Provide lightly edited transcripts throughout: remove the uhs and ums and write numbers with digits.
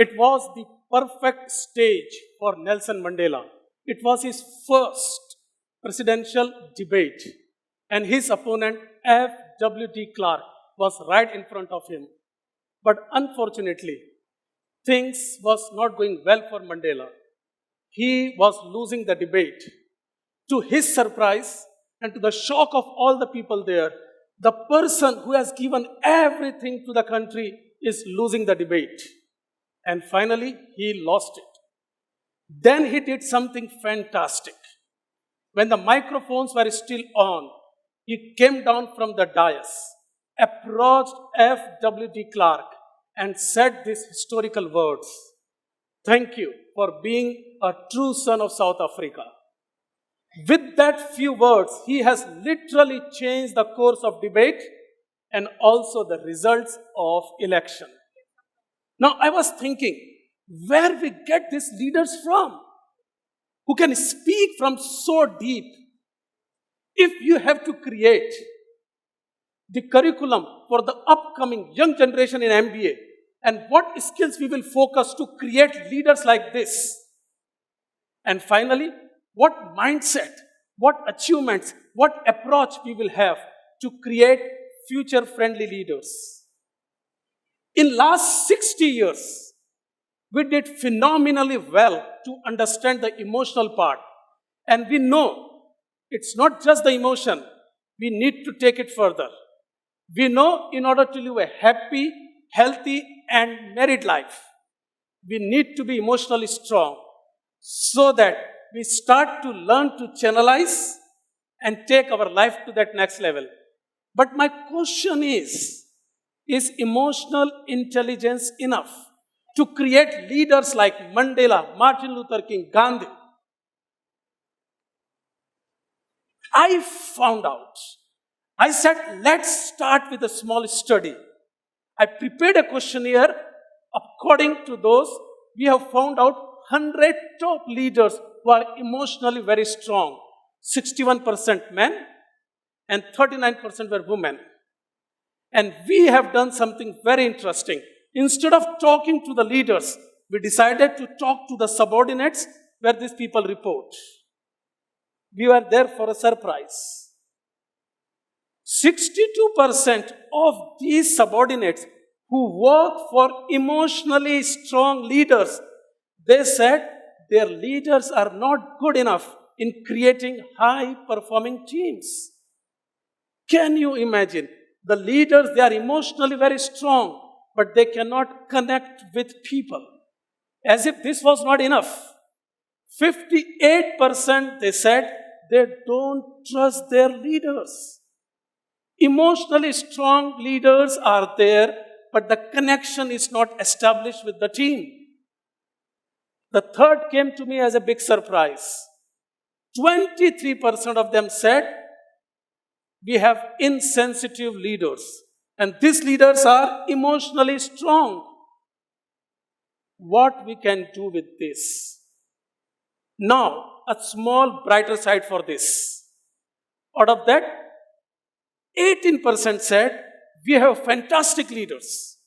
It was the perfect stage for Nelson Mandela. It was his first presidential debate, and his opponent, F.W.D. Clark, was right in front of him. But unfortunately, things was not going well for Mandela. He was losing the debate. To his surprise and to the shock of all the people there, the person who has given everything to the country is losing the debate. And finally, he lost it. Then he did something fantastic. When the microphones were still on, he came down from the dais, approached F.W.D. Clark, and said these historical words: "Thank you for being a true son of South Africa." With that few words, he has literally changed the course of debate and also the results of election. Now, I was thinking, where we get these leaders from, who can speak from so deep? If you have to create the curriculum for the upcoming young generation in MBA, and what skills we will focus to create leaders like this. And finally, what mindset, what achievements, what approach we will have to create future-friendly leaders. In last 60 years, we did phenomenally well to understand the emotional part. And we know it's not just the emotion, we need to take it further. We know in order to live a happy, healthy, and married life, we need to be emotionally strong so that we start to learn to channelize and take our life to that next level. But my question is emotional intelligence enough to create leaders like Mandela, Martin Luther King, Gandhi? I found out. I said, let's start with a small study. I prepared a questionnaire. According to those, we have found out 100 top leaders who are emotionally very strong. 61% men and 39% were women. And we have done something very interesting. Instead of talking to the leaders, we decided to talk to the subordinates where these people report. We were there for a surprise. 62% of these subordinates who work for emotionally strong leaders, they said their leaders are not good enough in creating high-performing teams. Can you imagine? The leaders, they are emotionally very strong, but they cannot connect with people. As if this was not enough. 58% they said they don't trust their leaders. Emotionally strong leaders are there, but the connection is not established with the team. The third came to me as a big surprise. 23% of them said, we have insensitive leaders, and these leaders are emotionally strong. What we can do with this? Now, a small brighter side for this. Out of that, 18% said, we have fantastic leaders.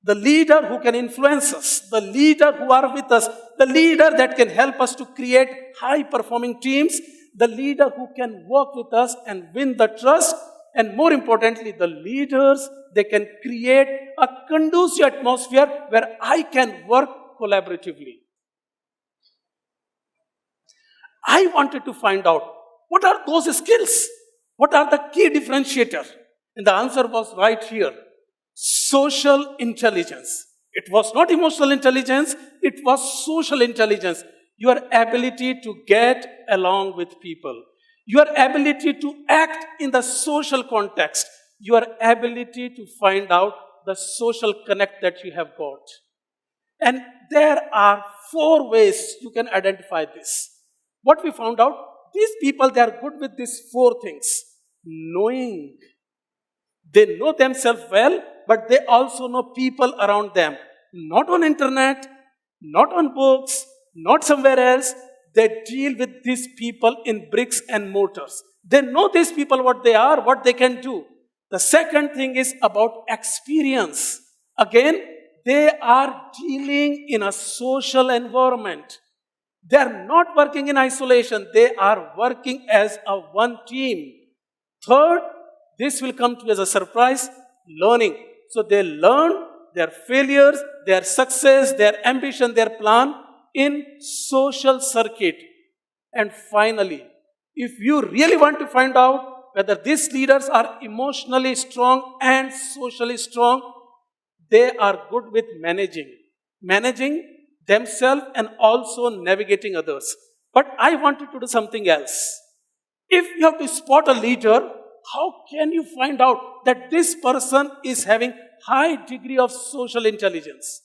The leader who can influence us, the leader who are with us, the leader that can help us to create high-performing teams, the leader who can work with us and win the trust, and more importantly, the leaders, they can create a conducive atmosphere where I can work collaboratively. I wanted to find out, what are those skills? What are the key differentiators? And the answer was right here. Social intelligence. It was not emotional intelligence, it was social intelligence. Your ability to get along with people. Your ability to act in the social context. Your ability to find out the social connect that you have got. And there are 4 ways you can identify this. What we found out, these people, they are good with these 4 things. Knowing. They know themselves well, but they also know people around them. Not on internet, not on books, not somewhere else. They deal with these people in bricks and mortars. They know these people what they are, what they can do. The second thing is about experience. Again, they are dealing in a social environment. They are not working in isolation. They are working as a one team. Third, this will come to you as a surprise, learning. So they learn their failures, their success, their ambition, their plan in social circuit. And finally, if you really want to find out whether these leaders are emotionally strong and socially strong, they are good with managing themselves and also navigating others. But I wanted to do something else. If you have to spot a leader, how can you find out that this person is having high degree of social intelligence?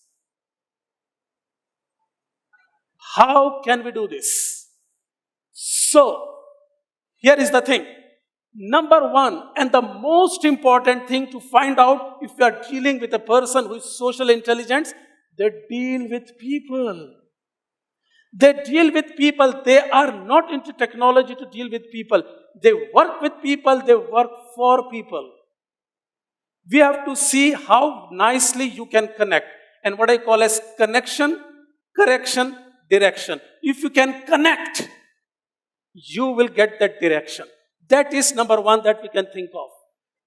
How can we do this? So, here is the thing. Number one, and the most important thing to find out if you are dealing with a person who is social intelligence, they deal with people. They deal with people. They are not into technology to deal with people. They work with people. They work for people. We have to see how nicely you can connect. And what I call as connection, correction, direction. If you can connect, you will get that direction. That is number one that we can think of.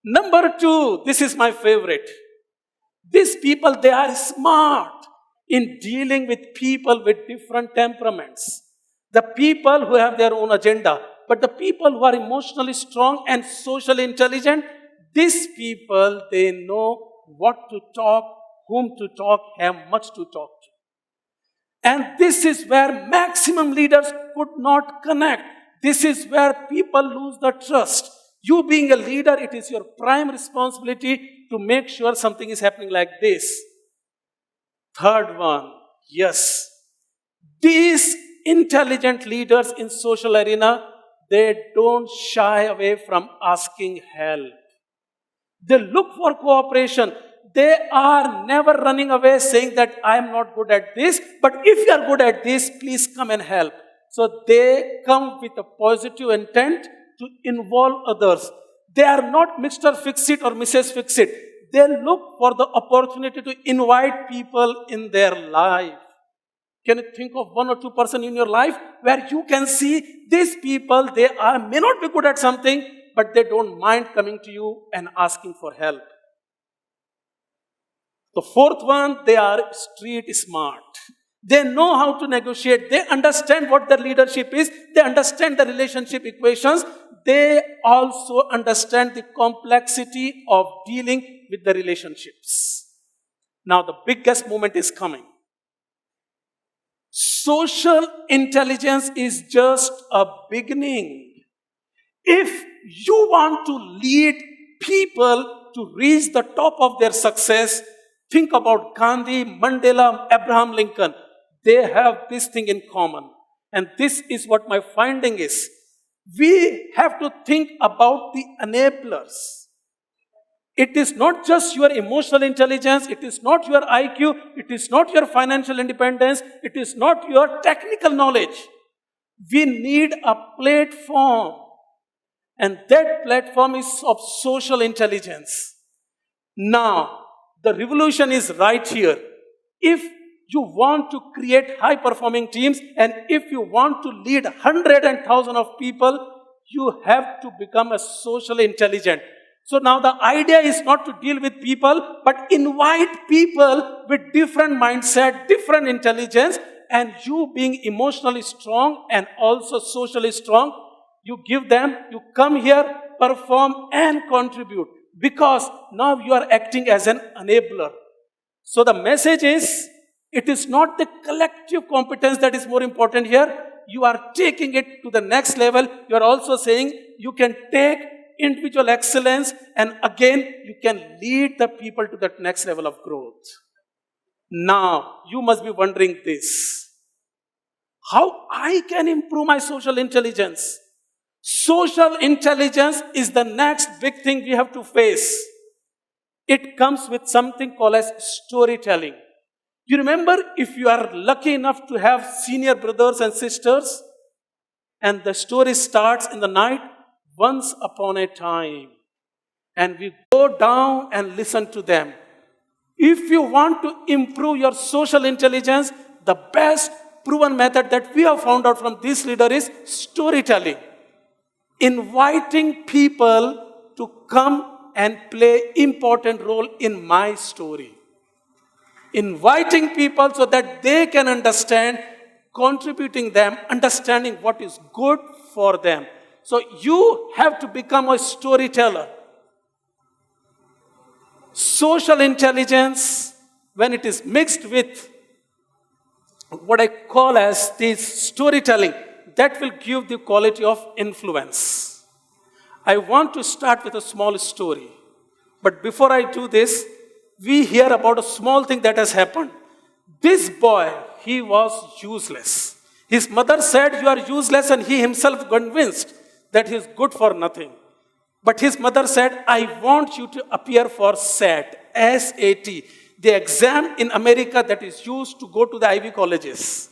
Number two, this is my favorite. These people, they are smart in dealing with people with different temperaments. The people who have their own agenda, but the people who are emotionally strong and socially intelligent, these people, they know what to talk, whom to talk, have much to talk to. And this is where maximum leaders could not connect. This is where people lose the trust. You being a leader, it is your prime responsibility to make sure something is happening like this. Third one, yes. These intelligent leaders in social arena, they don't shy away from asking help. They look for cooperation. They are never running away saying that I am not good at this, but if you are good at this, please come and help. So they come with a positive intent to involve others. They are not Mr. Fix-It or Mrs. Fix-It. They look for the opportunity to invite people in their life. Can you think of one or two person in your life where you can see these people, they may not be good at something, but they don't mind coming to you and asking for help. The fourth one, they are street smart. They know how to negotiate. They understand what their leadership is. They understand the relationship equations. They also understand the complexity of dealing with the relationships. Now the biggest moment is coming. Social intelligence is just a beginning. If you want to lead people to reach the top of their success, think about Gandhi, Mandela, Abraham Lincoln. They have this thing in common. And this is what my finding is. We have to think about the enablers. It is not just your emotional intelligence, it is not your IQ, it is not your financial independence, it is not your technical knowledge. We need a platform. And that platform is of social intelligence. Now, the revolution is right here. If you want to create high-performing teams, and if you want to lead hundreds and thousands of people, you have to become a socially intelligent. So now the idea is not to deal with people, but invite people with different mindset, different intelligence, and you being emotionally strong and also socially strong, you give them, you come here, perform and contribute. Because now you are acting as an enabler. So the message is, it is not the collective competence that is more important here. You are taking it to the next level. You are also saying you can take individual excellence and again you can lead the people to that next level of growth. Now, you must be wondering this. How I can improve my social intelligence? Social intelligence is the next big thing we have to face. It comes with something called as storytelling. You remember, if you are lucky enough to have senior brothers and sisters, and the story starts in the night, once upon a time, and we go down and listen to them. If you want to improve your social intelligence, the best proven method that we have found out from this leader is storytelling. Inviting people to come and play important role in my story. Inviting people so that they can understand, contributing them, understanding what is good for them. So you have to become a storyteller. Social intelligence, when it is mixed with what I call as this storytelling, that will give the quality of influence. I want to start with a small story. But before I do this, we hear about a small thing that has happened. This boy, he was useless. His mother said, "You are useless," and he himself convinced that he is good for nothing. But his mother said, "I want you to appear for SAT, S-A-T, the exam in America that is used to go to the Ivy colleges."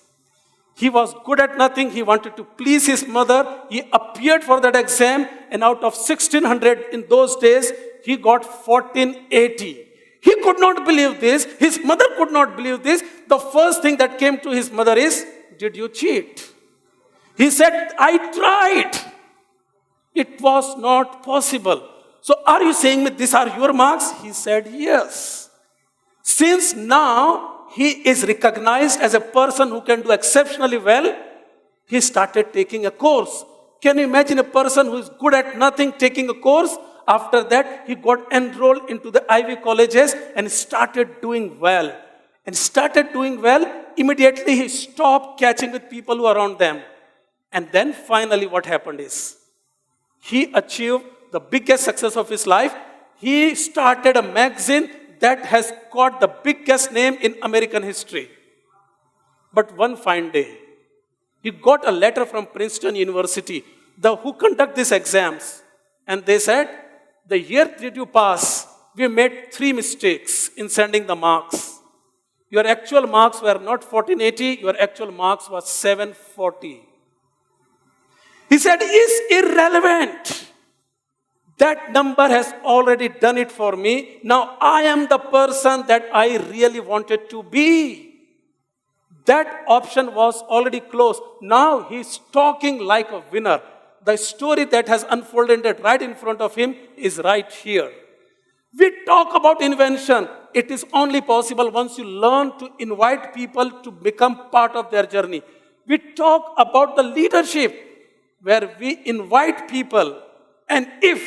He was good at nothing. He wanted to please his mother. He appeared for that exam, and out of 1600 in those days, he got 1480. He could not believe this. His mother could not believe this. The first thing that came to his mother is, "Did you cheat?" He said, "I tried. It was not possible." "So are you saying that these are your marks?" He said, "Yes." Since now he is recognized as a person who can do exceptionally well, he started taking a course. Can you imagine a person who is good at nothing taking a course? After that, he got enrolled into the Ivy colleges and started doing well. And started doing well, immediately he stopped catching with people who are around them. And then finally what happened is, he achieved the biggest success of his life. He started a magazine that has got the biggest name in American history. But one fine day, he got a letter from Princeton University, who conduct these exams. And they said, "The year that you pass, we made 3 mistakes in sending the marks. Your actual marks were not 1480, your actual marks was 740. He said, "It's irrelevant. That number has already done it for me. Now I am the person that I really wanted to be." That option was already closed. Now he's talking like a winner. The story that has unfolded right in front of him is right here. We talk about invention. It is only possible once you learn to invite people to become part of their journey. We talk about the leadership, where we invite people. And if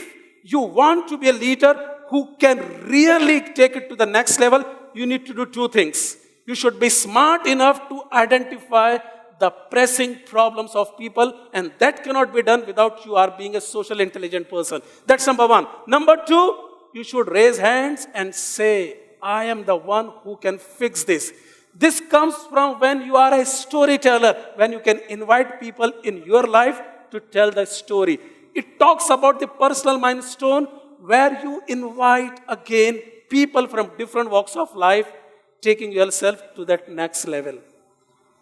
you want to be a leader who can really take it to the next level, you need to do 2 things. You should be smart enough to identify the pressing problems of people, and that cannot be done without you are being a social intelligent person. That's number 1. Number 2, you should raise hands and say, "I am the one who can fix this." This comes from when you are a storyteller, when you can invite people in your life to tell the story. It talks about the personal milestone, where you invite again people from different walks of life, taking yourself to that next level.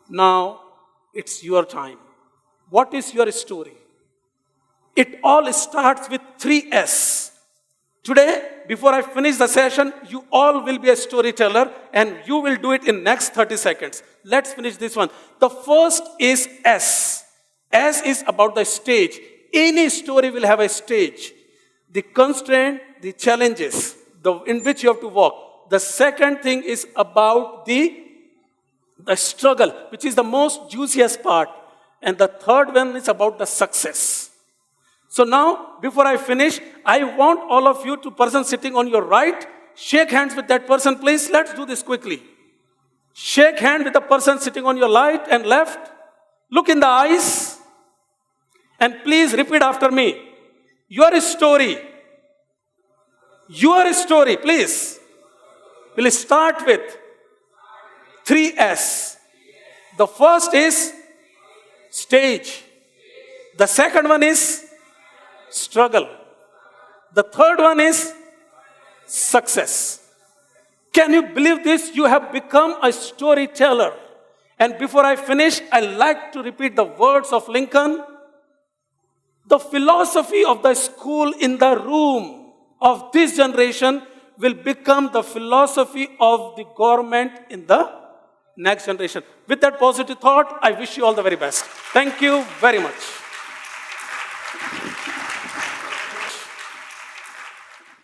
Now, it's your time. What is your story? It all starts with 3 S. Today, before I finish the session, you all will be a storyteller, and you will do it in next 30 seconds. Let's finish this one. The first is S. S is about the stage. Any story will have a stage. The constraint, the challenges, in which you have to walk. The second thing is about the struggle, which is the most juiciest part. And the third one is about the success. So now, before I finish, I want all of you, to person sitting on your right, shake hands with that person, please. Let's do this quickly. Shake hand with the person sitting on your right and left. Look in the eyes. And please repeat after me. Your story, please. We'll start with 3 S. The first is stage. The second one is struggle. The third one is success. Can you believe this? You have become a storyteller. And before I finish, I like to repeat the words of Lincoln. The philosophy of the school in the room of this generation will become the philosophy of the government in the next generation. With that positive thought, I wish you all the very best. Thank you very much.